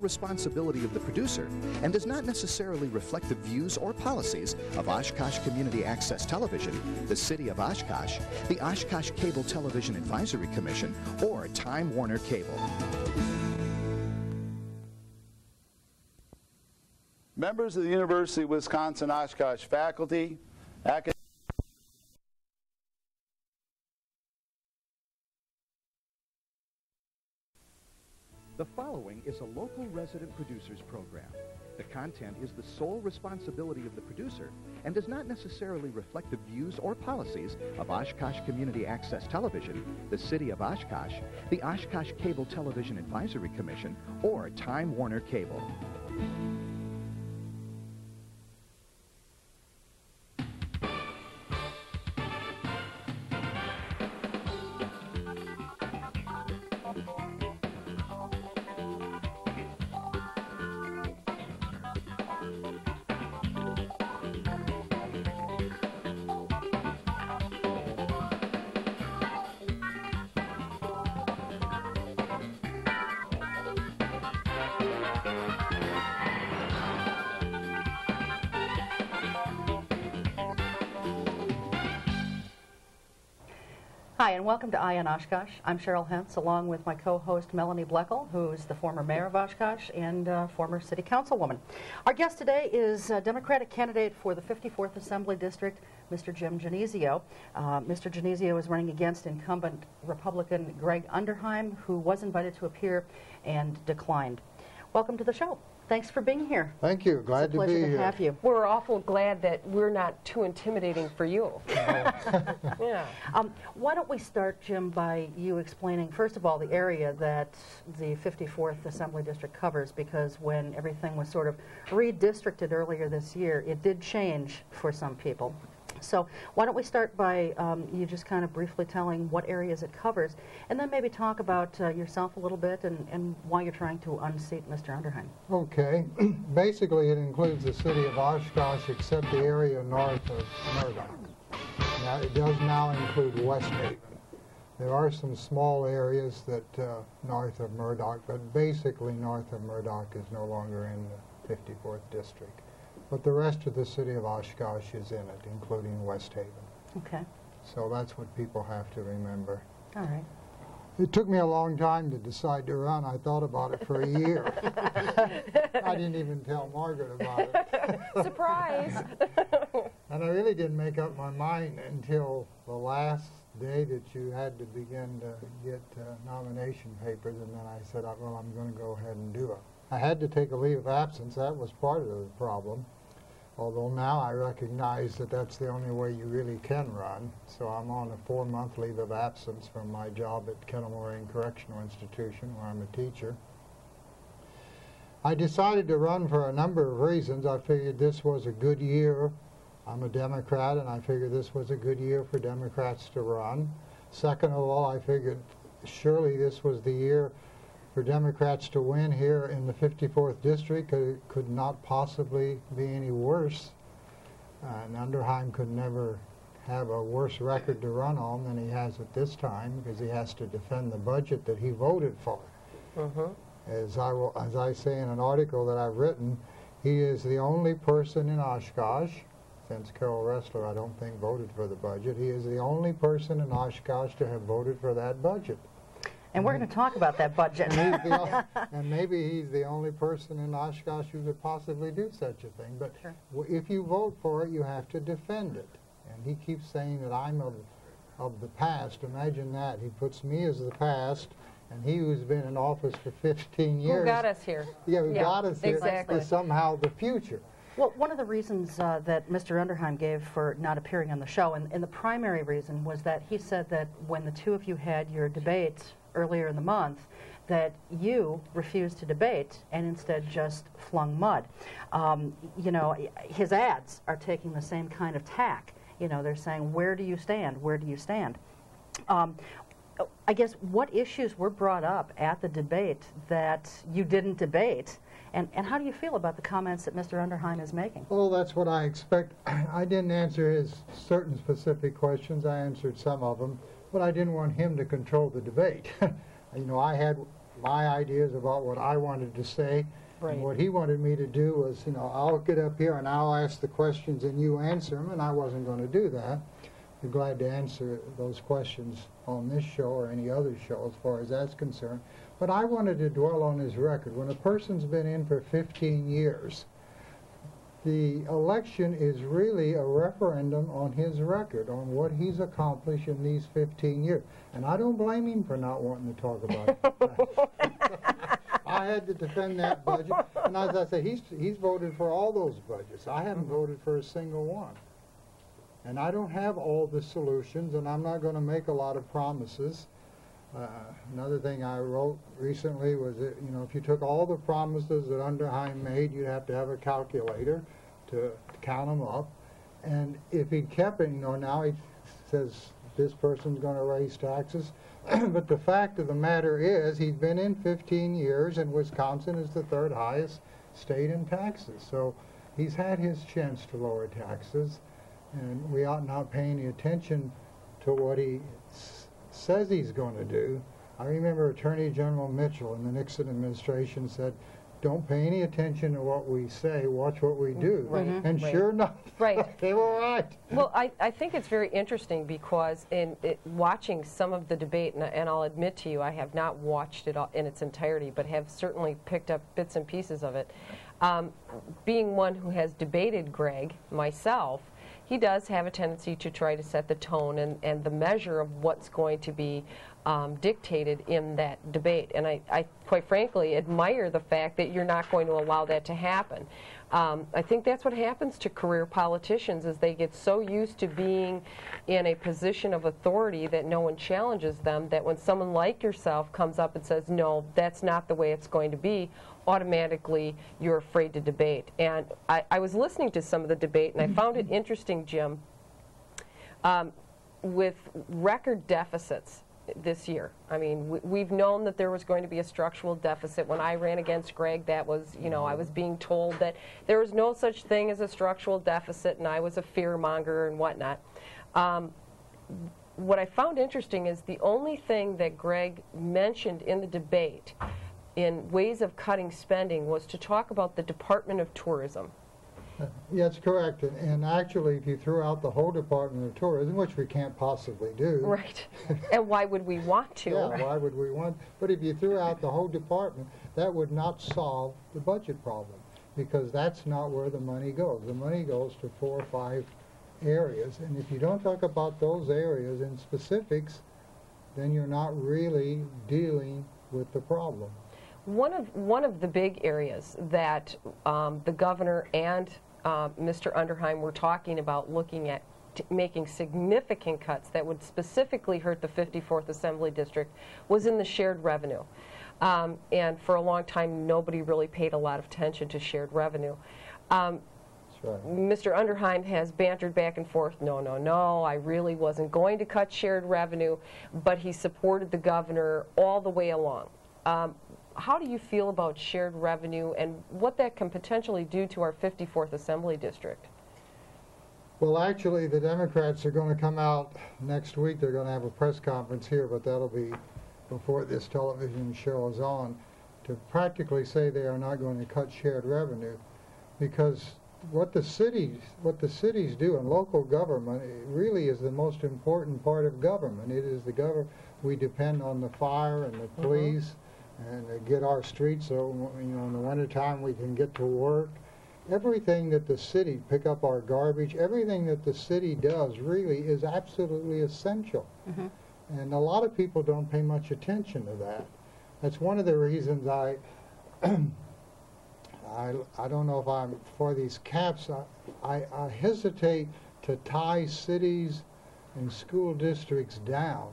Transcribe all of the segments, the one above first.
responsibility of the producer and does not necessarily reflect the views or policies of Oshkosh Community Access Television, the City of Oshkosh, the Oshkosh Cable Television Advisory Commission, or Time Warner Cable. Members of the University of Wisconsin-Oshkosh faculty, academic The following is a local resident producers program. The content is the sole responsibility of the producer and does not necessarily reflect the views or policies of Oshkosh Community Access Television, the City of Oshkosh, the Oshkosh Cable Television Advisory Commission, or Time Warner Cable. Hi, and welcome to Eye on Oshkosh. I'm Cheryl Hentz, along with my co-host Melanie Bloechl, who's the former mayor of Oshkosh and former city councilwoman. Our guest today is a Democratic candidate for the 54th Assembly District, Mr. Jim Genisio. Mr. Genisio is running against incumbent Republican Greg Underheim, who was invited to appear and declined. Welcome to the show. Thanks for being here. Thank you. Glad to be here. It's a pleasure to have you. We're awful glad that we're not too intimidating for you. Yeah. Why don't we start, Jim, by you explaining, first of all, the area that the 54th Assembly District covers, because when everything was sort of redistricted earlier this year, it did change for some people. So why don't we start by you just kind of briefly telling what areas it covers, and then maybe talk about yourself a little bit and why you're trying to unseat Mr. Underheim. Okay. Basically, it includes the city of Oshkosh except the area north of Murdoch. Now, it does now include West Haven. There are some small areas that north of Murdoch, but basically north of Murdoch is no longer in the 54th District. But the rest of the city of Oshkosh is in it, including West Haven. Okay. So that's what people have to remember. All right. It took me a long time to decide to run. I thought about it for a year. I didn't even tell Margaret about it. Surprise! And I really didn't make up my mind until the last day that you had to begin to get nomination papers, and then I said, well, I'm going to go ahead and do it. I had to take a leave of absence. That was part of the problem. Although now I recognize that that's the only way you really can run. So I'm on a 4-month leave of absence from my job at Kenilworth Correctional Institution, where I'm a teacher. I decided to run for a number of reasons. I figured this was a good year. I'm a Democrat, and I figured this was a good year for Democrats to run. Second of all, I figured surely this was the year for Democrats to win here in the 54th District. It could not possibly be any worse. And Underheim could never have a worse record to run on than he has at this time, because he has to defend the budget that he voted for. As I say in an article that I've written, he is the only person in Oshkosh, since Carol Ressler I don't think voted for the budget, he is the only person in Oshkosh to have voted for that budget. And we're going to talk about that budget. And maybe he's the only person in Oshkosh who could possibly do such a thing. But sure, if you vote for it, you have to defend it. And he keeps saying that I'm of the past. Imagine that. He puts me as the past, and he who's been in office for 15 years. Who got us here? Yeah, who got us here exactly. is somehow the future. Well, one of the reasons that Mr. Underheim gave for not appearing on the show, and the primary reason, was that he said that when the two of you had your debate earlier in the month, that you refused to debate and instead just flung mud. You know, his ads are taking the same kind of tack. You know, they're saying, where do you stand? Where do you stand? I guess, what issues were brought up at the debate that you didn't debate? And how do you feel about the comments that Mr. Underheim is making? Well, that's what I expect. I didn't answer his certain specific questions. I answered some of them, but I didn't want him to control the debate. You know, I had my ideas about what I wanted to say. Right. And what he wanted me to do was, I'll get up here and I'll ask the questions and you answer them, and I wasn't going to do that. Be glad to answer those questions on this show or any other show as far as that's concerned. But I wanted to dwell on his record. When a person's been in for 15 years, the election is really a referendum on his record, on what he's accomplished in these 15 years. And I don't blame him for not wanting to talk about it. I had to defend that budget. And as I say, he's voted for all those budgets. I haven't voted for a single one. And I don't have all the solutions, and I'm not going to make a lot of promises. Another thing I wrote recently was that, if you took all the promises that Underheim made, you'd have to have a calculator to count them up. And if he kept it, now he says this person's going to raise taxes. But the fact of the matter is, he's been in 15 years, and Wisconsin is the third highest state in taxes. So he's had his chance to lower taxes. And we ought not pay any attention to what he says he's going to do. I remember Attorney General Mitchell in the Nixon administration said, don't pay any attention to what we say, watch what we do. Right. And sure enough, they were right. Well, I think it's very interesting because in watching some of the debate, and I'll admit to you, I have not watched it all in its entirety, but have certainly picked up bits and pieces of it. Being one who has debated Greg, myself, he does have a tendency to try to set the tone and the measure of what's going to be dictated in that debate. And I quite frankly admire the fact that you're not going to allow that to happen. I think that's what happens to career politicians, is they get so used to being in a position of authority that no one challenges them, that when someone like yourself comes up and says, no, that's not the way it's going to be, automatically you're afraid to debate. And I was listening to some of the debate, and I found it interesting, Jim, with record deficits this year. I mean, we've known that there was going to be a structural deficit. When I ran against Greg, that was, I was being told that there was no such thing as a structural deficit, and I was a fearmonger and whatnot. What I found interesting is the only thing that Greg mentioned in the debate in ways of cutting spending was to talk about the Department of Tourism. Yeah, that's correct. And actually, if you threw out the whole Department of Tourism, which we can't possibly do. Right. And why would we want to? Yeah, why would we want? But if you threw out the whole department, that would not solve the budget problem, because that's not where the money goes. The money goes to 4 or 5 areas. And if you don't talk about those areas in specifics, then you're not really dealing with the problem. One of the big areas that the governor and Mr. Underheim were talking about looking at making significant cuts that would specifically hurt the 54th Assembly District was in the shared revenue. And for a long time, nobody really paid a lot of attention to shared revenue. That's right. Mr. Underheim has bantered back and forth, no, I really wasn't going to cut shared revenue, but he supported the governor all the way along. How do you feel about shared revenue and what that can potentially do to our 54th Assembly District? Well, actually, the Democrats are going to come out next week. They're going to have a press conference here, but that'll be before this television show is on, to practically say they are not going to cut shared revenue, because what the cities do in local government, it really is the most important part of government. It is the government. We depend on the fire and the police. And get our streets so, in the wintertime we can get to work. Everything that the city, pick up our garbage, everything that the city does really is absolutely essential. And a lot of people don't pay much attention to that. That's one of the reasons I don't know if I'm for these caps. I hesitate to tie cities and school districts down,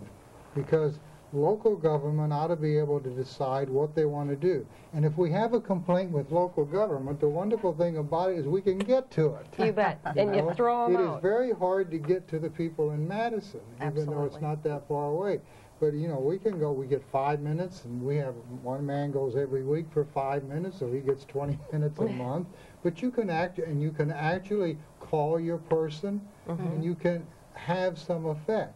because local government ought to be able to decide what they want to do. And if we have a complaint with local government, the wonderful thing about it is we can get to it. You bet. And you throw them out. It is very hard to get to the people in Madison, even though it's not that far away. But, we can go, we get 5 minutes, and we have one man goes every week for 5 minutes, so he gets 20 minutes a month. But you can actually call your person, and you can have some effect.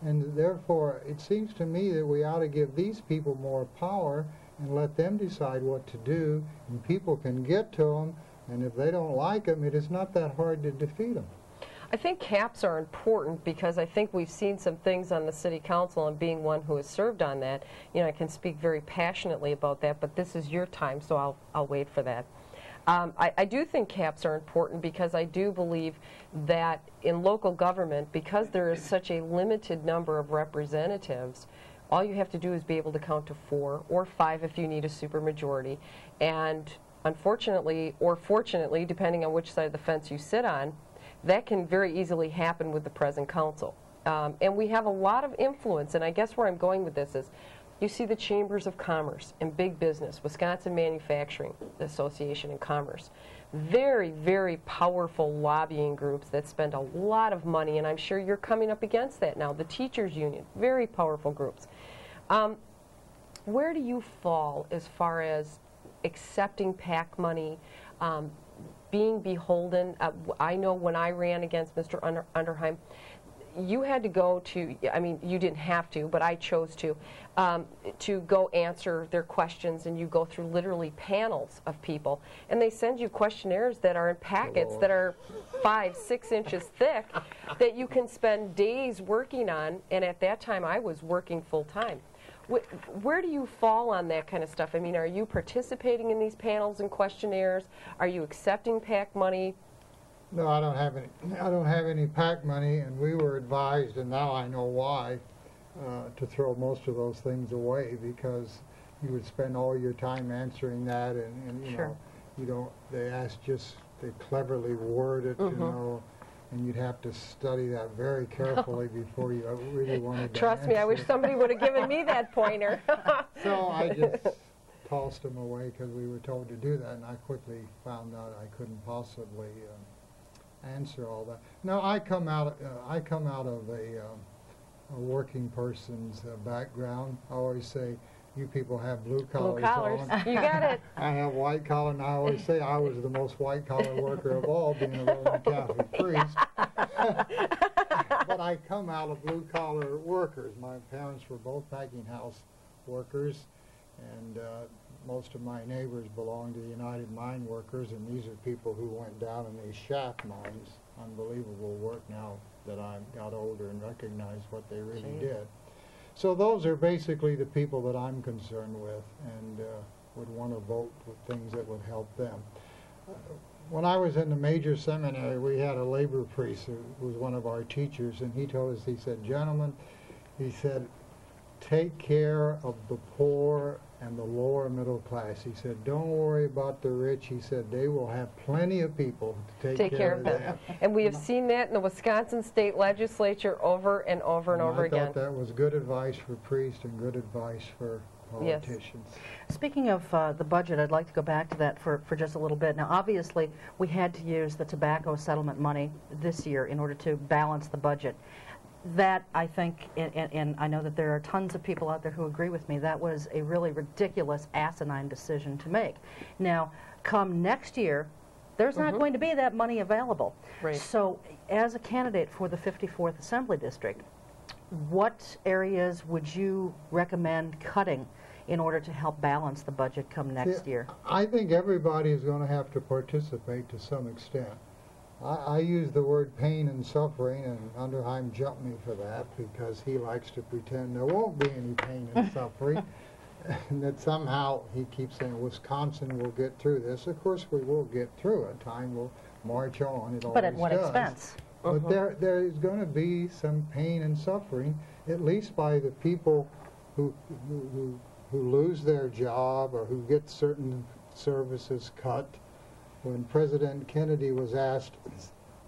And therefore, it seems to me that we ought to give these people more power and let them decide what to do, and people can get to them, and if they don't like them, it is not that hard to defeat them. I think caps are important because I think we've seen some things on the city council, and being one who has served on that, you know, I can speak very passionately about that, but this is your time, so I'll wait for that. I do think caps are important because I do believe that in local government, because there is such a limited number of representatives, all you have to do is be able to count to 4 or 5 if you need a supermajority. And unfortunately, or fortunately, depending on which side of the fence you sit on, that can very easily happen with the present council. And we have a lot of influence, and I guess where I'm going with this is, you see the chambers of commerce and big business, Wisconsin Manufacturing Association and Commerce. Very, very powerful lobbying groups that spend a lot of money, and I'm sure you're coming up against that now. The teachers union, very powerful groups. Where do you fall as far as accepting PAC money, being beholden? I know when I ran against Mr. Underheim, you had to go to, I mean, you didn't have to, but I chose to go answer their questions, and you go through literally panels of people, and they send you questionnaires that are in packets that are 5-6 inches thick that you can spend days working on, and at that time I was working full-time. Where do you fall on that kind of stuff? I mean, are you participating in these panels and questionnaires? Are you accepting PAC money? No, I don't have any. I don't have any PAC money, and we were advised, and now I know why, to throw most of those things away, because you would spend all your time answering that, and you know, you don't. They cleverly word it, you know, and you'd have to study that very carefully before you really wanted to Trust me, I wish somebody would have given me that pointer. So I just tossed them away because we were told to do that, and I quickly found out I couldn't possibly answer all that. Now I come out of a working person's background. I always say, you people have blue collars. Blue collars, you got it. I have white collar, and I always say I was the most white collar worker of all, being a Roman Catholic priest. But I come out of blue collar workers. My parents were both packing house workers, and most of my neighbors belonged to the United Mine Workers, and these are people who went down in these shaft mines. Unbelievable work now that I got older and recognized what they really did. So those are basically the people that I'm concerned with, and would want to vote with things that would help them. When I was in the major seminary, we had a labor priest who was one of our teachers, and he told us, he said, gentlemen, he said, take care of the poor and the lower middle class. He said, don't worry about the rich. He said, they will have plenty of people to take care of them. And we have seen that in the Wisconsin State Legislature over and over and over again. I thought that was good advice for priests and good advice for politicians. Yes. Speaking of the budget, I'd like to go back to that for just a little bit. Now, obviously, we had to use the tobacco settlement money this year in order to balance the budget. That, I think, and I know that there are tons of people out there who agree with me, that was a really ridiculous, asinine decision to make. Now, come next year, there's not going to be that money available. Right. So, as a candidate for the 54th Assembly District, what areas would you recommend cutting in order to help balance the budget come next year? I think everybody is going to have to participate to some extent. I use the word pain and suffering, and Underheim jumped me for that because he likes to pretend there won't be any pain and suffering, and that somehow he keeps saying Wisconsin will get through this. Of course we will get through it. Time will march on. It but always at what does. expense? But there is going to be some pain and suffering, at least by the people who lose their job or who get certain services cut. When President Kennedy was asked,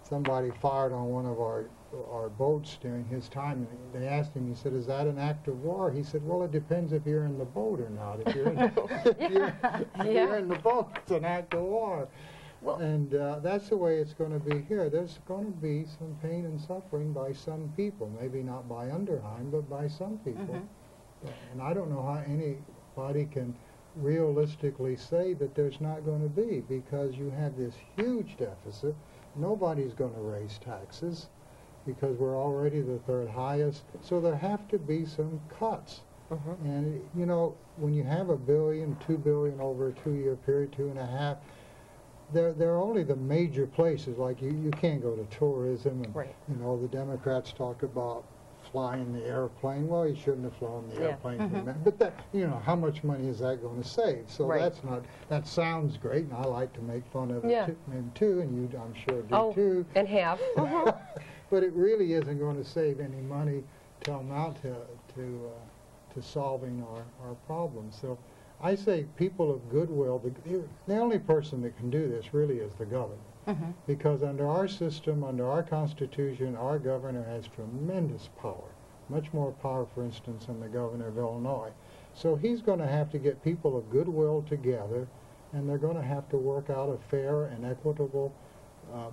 somebody fired on one of our boats during his time, and they asked him, he said, is that an act of war? He said, well, it depends if you're in the boat or not. If you're in, if you're in the boat, it's an act of war. Well, and that's the way it's going to be here. There's going to be some pain and suffering by some people, maybe not by Underheim, but by some people. And I don't know how anybody can realistically say that there's not going to be, because you have this huge deficit. Nobody's going to raise taxes because we're already the third highest. So there have to be some cuts. And, you know, when you have $1 billion, $2 billion over a 2-year period, 2.5, they're only the major places. Like you can't go to tourism, and you know, the Democrats talk about flying the airplane. Well, you shouldn't have flown the airplane. But that, you know, how much money is that going to save? So that's not, that sounds great, and I like to make fun of it too, and you, I'm sure, do too. And have. But it really isn't going to save any money to amount to solving our problems. So I say people of goodwill, the only person that can do this really is the governor. Because under our system, under our Constitution, our governor has tremendous power, much more power, for instance, than the governor of Illinois. So he's going to have to get people of goodwill together, and they're going to have to work out a fair and equitable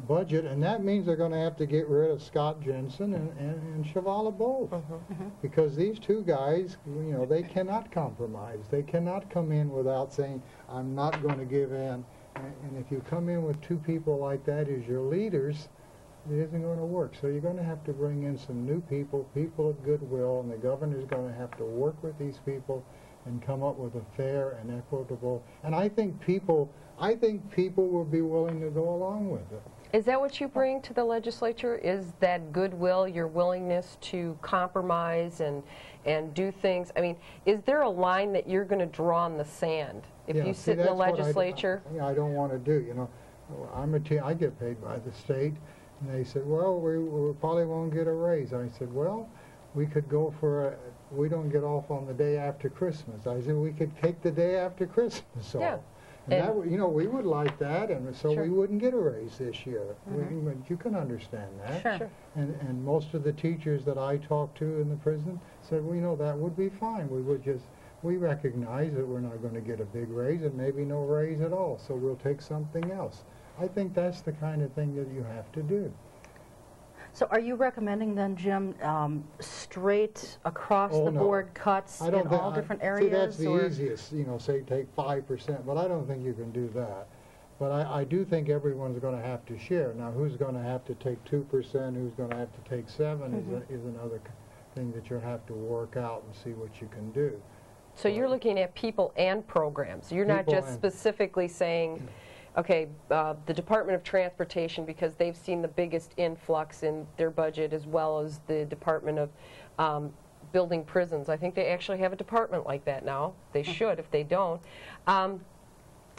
budget, and that means they're going to have to get rid of Scott Jensen and Cheryl both, because these two guys, you know, they cannot compromise. They cannot come in without saying, I'm not going to give in. And if you come in with two people like that as your leaders, it isn't going to work. So you're going to have to bring in some new people, people of goodwill, and the governor's going to have to work with these people and come up with a fair and equitable. And I think people will be willing to go along with it. Is that what you bring to the legislature? Is that goodwill, your willingness to compromise and do things? I mean, is there a line that you're going to draw in the sand if you sit in the legislature? I don't want to do. You know, I get paid by the state, and they said, well, we probably won't get a raise. I said, well, we could go for we don't get off on the day after Christmas. I said, we could take the day after Christmas off. And that, you know, we would like that, and so we wouldn't get a raise this year. You can understand that. And most of the teachers that I talked to in the prison said, well, you know, that would be fine. We recognize that we're not going to get a big raise, and maybe no raise at all, so we'll take something else. I think that's the kind of thing that you have to do. So are you recommending then, Jim, straight across the board cuts in all different areas? See, that's the easiest, you know, say take 5%, but I don't think you can do that. But I do think everyone's going to have to share. Now, who's going to have to take 2%, who's going to have to take 7% is another thing that you'll have to work out and see what you can do. So you're looking at people and programs. You're not just specifically saying, okay, the Department of Transportation, because they've seen the biggest influx in their budget, as well as the Department of Building Prisons. I think they actually have a department like that now. They should if they don't.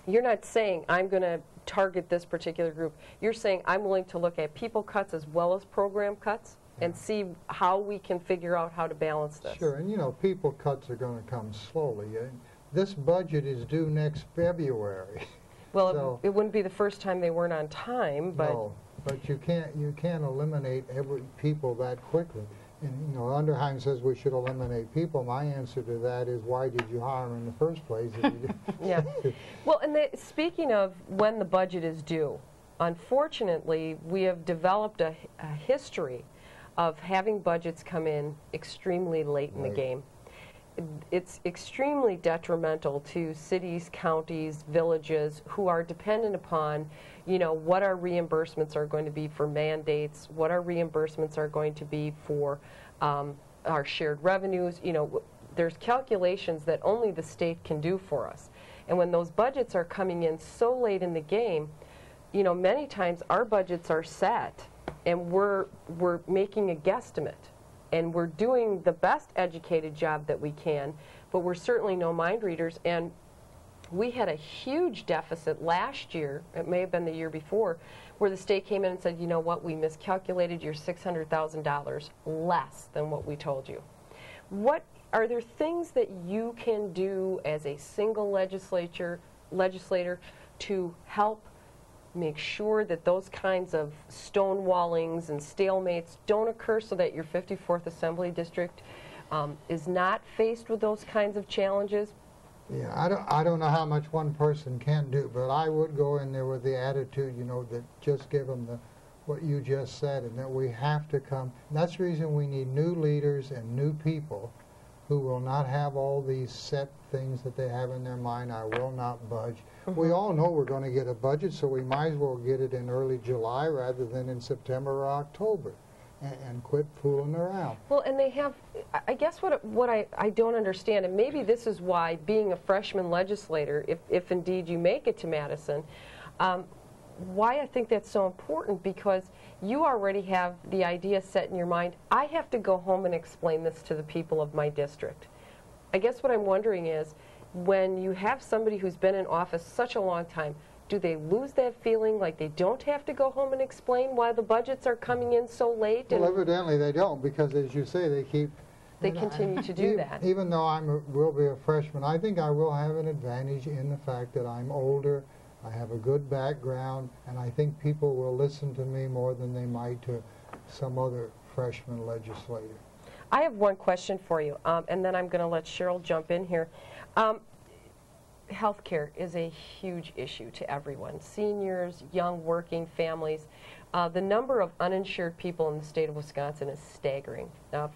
You're not saying, I'm going to target this particular group. You're saying, I'm willing to look at people cuts as well as program cuts and see how we can figure out how to balance this. Sure, and you know, people cuts are going to come slowly. This budget is due next February. Well, so, it wouldn't be the first time they weren't on time, but... No, but you can't eliminate people that quickly. And, you know, Underheim says we should eliminate people. My answer to that is, why did you hire them in the first place? Yeah. Well, and speaking of when the budget is due, unfortunately, we have developed a history of having budgets come in extremely late in the game. It's extremely detrimental to cities, counties, villages who are dependent upon, you know, what our reimbursements are going to be for mandates, what our reimbursements are going to be for our shared revenues. You know, there's calculations that only the state can do for us. And when those budgets are coming in so late in the game, you know, many times our budgets are set and we're making a guesstimate. And we're doing the best educated job that we can, but we're certainly no mind readers. And we had a huge deficit last year, it may have been the year before, where the state came in and said, you know what, we miscalculated your $600,000 less than what we told you. Are there things that you can do as a single legislator to help make sure that those kinds of stonewallings and stalemates don't occur, so that your 54th Assembly District is not faced with those kinds of challenges? Yeah, I don't know how much one person can do, but I would go in there with the attitude, you know, that just give them what you just said, and that we have to come. That's the reason we need new leaders and new people who will not have all these set things that they have in their mind. I will not budge. We all know we're going to get a budget, so we might as well get it in early July rather than in September or October. and quit fooling around. Well, and they have, I guess what I don't understand, and maybe this is why being a freshman legislator, if indeed you make it to Madison, why I think that's so important, because you already have the idea set in your mind, I have to go home and explain this to the people of my district. I guess what I'm wondering is, when you have somebody who's been in office such a long time, do they lose that feeling like they don't have to go home and explain why the budgets are coming in so late? Well, evidently they don't, because as you say, they continue to do that. Even though will be a freshman, I think I will have an advantage in the fact that I'm older, I have a good background, and I think people will listen to me more than they might to some other freshman legislator. I have one question for you, and then I'm going to let Cheryl jump in here. Healthcare is a huge issue to everyone, seniors, young working families. The number of uninsured people in the state of Wisconsin is staggering.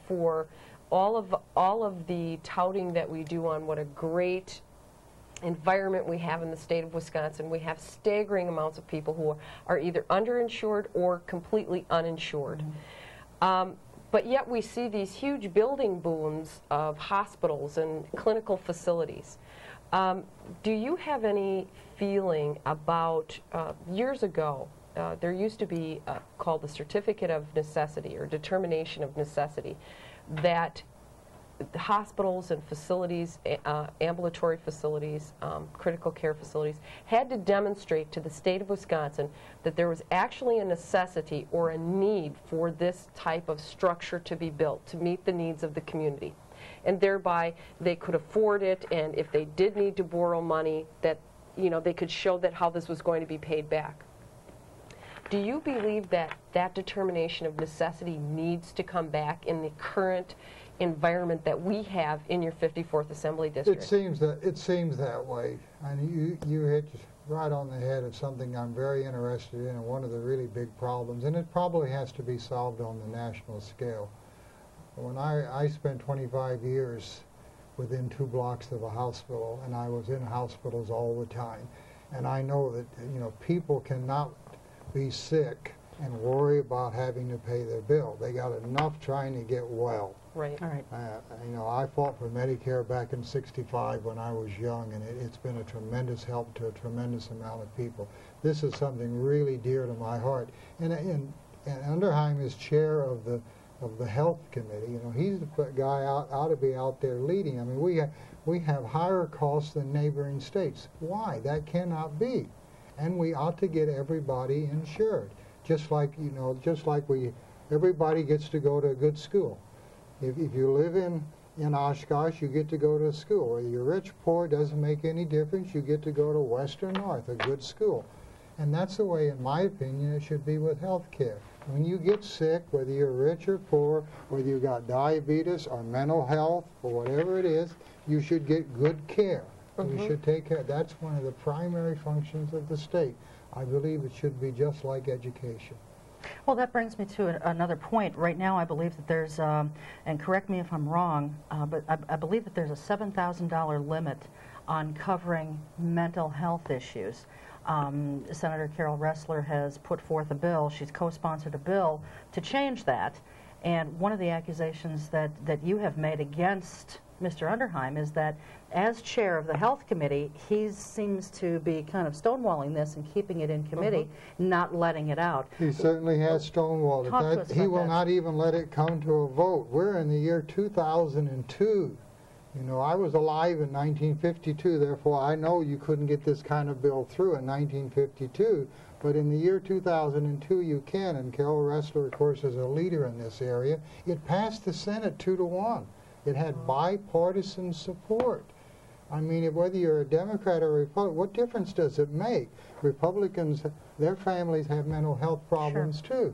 For all of the touting that we do on what a great environment we have in the state of Wisconsin, we have staggering amounts of people who are either underinsured or completely uninsured. But yet we see these huge building booms of hospitals and clinical facilities. Do you have any feeling about, years ago, there used to be called the Certificate of Necessity or Determination of Necessity, that the hospitals and facilities, ambulatory facilities, critical care facilities, had to demonstrate to the state of Wisconsin that there was actually a necessity or a need for this type of structure to be built to meet the needs of the community. And thereby they could afford it, and if they did need to borrow money, that they could show that how this was going to be paid back. Do you believe that that determination of necessity needs to come back in the current environment that we have in your 54th Assembly District? It seems that way. And you hit right on the head of something I'm very interested in, and one of the really big problems, and it probably has to be solved on the national scale. When I spent 25 years within 2 blocks of a hospital, and I was in hospitals all the time, and I know that people cannot be sick and worry about having to pay their bill. They got enough trying to get well. Right. All right. I fought for Medicare back in '65 when I was young, and it's been a tremendous help to a tremendous amount of people. This is something really dear to my heart. And Underheim is chair of the Health Committee. He's the guy ought to be out there leading. I mean, we have higher costs than neighboring states. Why? That cannot be. And we ought to get everybody insured. Just like everybody gets to go to a good school. If you live in Oshkosh, you get to go to a school. Whether you're rich, poor, doesn't make any difference. You get to go to Western North, a good school. And that's the way, in my opinion, it should be with health care. When you get sick, whether you're rich or poor, whether you've got diabetes or mental health or whatever it is, you should get good care. You should take care. That's one of the primary functions of the state. I believe it should be just like education. Well, that brings me to another point. Right now, I believe that there's, and correct me if I'm wrong, but I believe that there's a $7,000 limit on covering mental health issues. Senator Cheryl Ressler has put forth a bill. She's co-sponsored a bill to change that. And one of the accusations that you have made against Mr. Underheim is that as chair of the Health Committee, he seems to be kind of stonewalling this and keeping it in committee, not letting it out. He certainly has stonewalled it. He will not even let it come to a vote. We're in the year 2002. I was alive in 1952, therefore I know you couldn't get this kind of bill through in 1952. But in the year 2002 you can, and Carol Ressler, of course, is a leader in this area. It passed the Senate 2-1. It had bipartisan support. I mean, whether you're a Democrat or a Republican, what difference does it make? Republicans, their families have mental health problems too.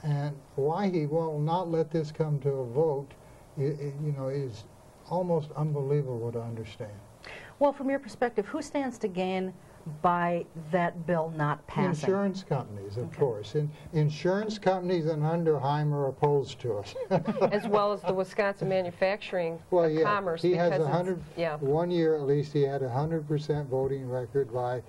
And why he will not let this come to a vote, is almost unbelievable to understand. Well, from your perspective, who stands to gain by that bill not passing? Insurance companies, of course. Insurance companies and Underheim are opposed to us. As well as the Wisconsin Manufacturing Commerce. He has 100, one year at least, he had 100% voting record by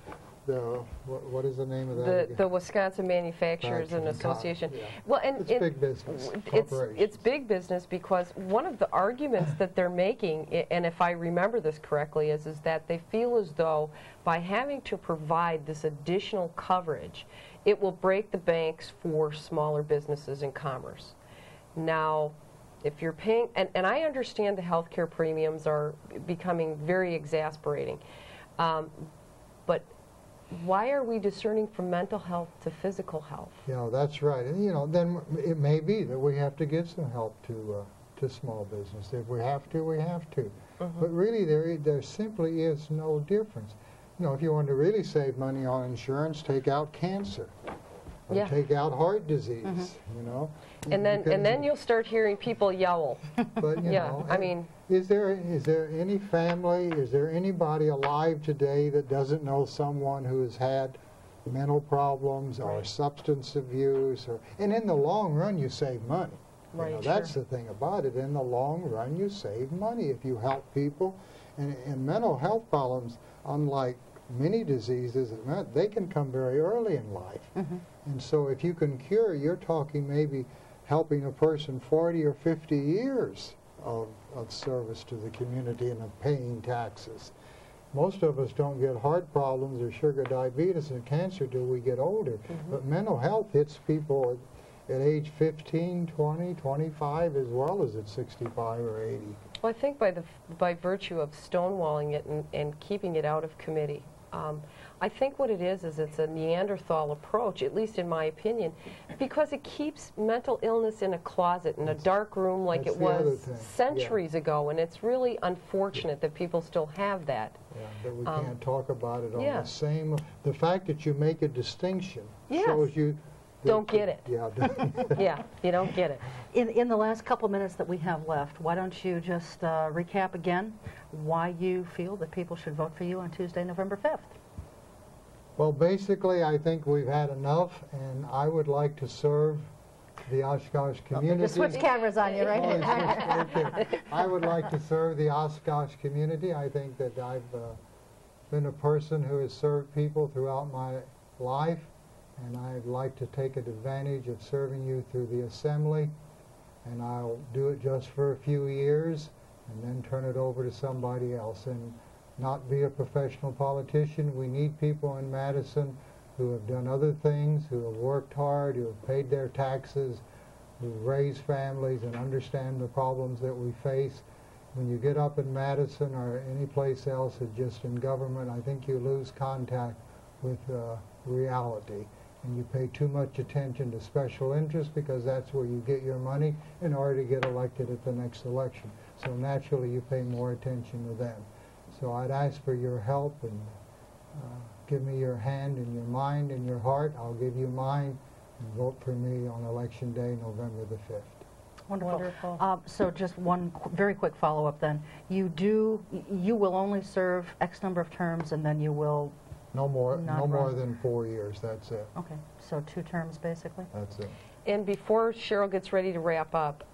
what is the name of that again? The Wisconsin Manufacturers and Association. Yeah. Well, and it's big business. It's big business because one of the arguments that they're making, and if I remember this correctly, is that they feel as though by having to provide this additional coverage, it will break the banks for smaller businesses in commerce. Now, if you're paying, and I understand the health care premiums are becoming very exasperating, but why are we discerning from mental health to physical health? Yeah, that's right. And then it may be that we have to give some help to small business. If we have to, we have to. Mm-hmm. But really, there simply is no difference. If you want to really save money on insurance, take out cancer. Or take out heart disease, And then you'll start hearing people yowl. But I mean, is there any family, is there anybody alive today that doesn't know someone who has had mental problems or substance abuse, and in the long run you save money. Right. That's the thing about it. In the long run you save money if you help people. And mental health problems, unlike many diseases, they can come very early in life. Mm-hmm. And so if you can cure, you're talking maybe helping a person 40 or 50 years of service to the community and of paying taxes. Most of us don't get heart problems or sugar diabetes and cancer till we get older. Mm-hmm. But mental health hits people at age 15, 20, 25, as well as at 65 or 80. Well, I think by virtue of stonewalling it and keeping it out of committee, I think what it is it's a Neanderthal approach, at least in my opinion, because it keeps mental illness in a closet, in a dark room like it was centuries ago, and it's really unfortunate that people still have that. Yeah, that we can't talk about it on the same. The fact that you make a distinction shows you don't get it. Yeah. Yeah, you don't get it. In the last couple minutes that we have left, why don't you just recap again why you feel that people should vote for you on Tuesday, November 5th? Well, basically, I think we've had enough, and I would like to serve the Oshkosh community. Just switch cameras on you, right? Okay. I would like to serve the Oshkosh community. I think that I've been a person who has served people throughout my life, and I'd like to take advantage of serving you through the assembly, and I'll do it just for a few years and then turn it over to somebody else and not be a professional politician. We need people in Madison who have done other things, who have worked hard, who have paid their taxes, who raise families and understand the problems that we face. When you get up in Madison or any place else, just in government, I think you lose contact with reality. And you pay too much attention to special interests because that's where you get your money in order to get elected at the next election. So naturally you pay more attention to them. So I'd ask for your help and give me your hand and your mind and your heart. I'll give you mine and vote for me on Election Day, November the 5th. Wonderful. So just one very quick follow-up then. You will only serve X number of terms and then you will no more than 4 years, that's it. Okay, so 2 terms basically? That's it. And before Cheryl gets ready to wrap up,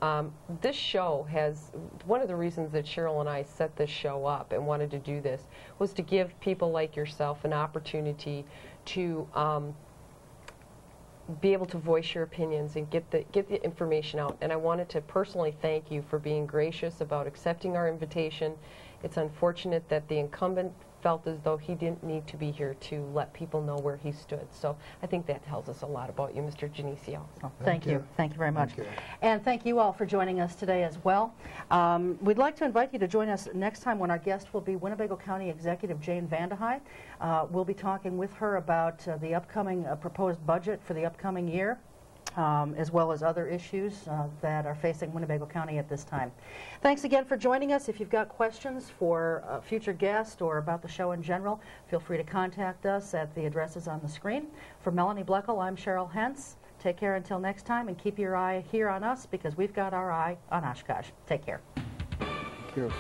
this show has, one of the reasons that Cheryl and I set this show up and wanted to do this was to give people like yourself an opportunity to be able to voice your opinions and get the information out. And I wanted to personally thank you for being gracious about accepting our invitation. It's unfortunate that the incumbent felt as though he didn't need to be here to let people know where he stood. So I think that tells us a lot about you, Mr. Genisio. Oh, thank you. Thank you very much. Thank you. And thank you all for joining us today as well. We'd like to invite you to join us next time when our guest will be Winnebago County Executive Jane Vandehei. We'll be talking with her about the upcoming proposed budget for the upcoming year. As well as other issues that are facing Winnebago County at this time. Thanks again for joining us. If you've got questions for a future guest or about the show in general, feel free to contact us at the addresses on the screen. For Melanie Bloechl, I'm Cheryl Hentz. Take care until next time, and keep your eye here on us because we've got our eye on Oshkosh. Take care. Thank you.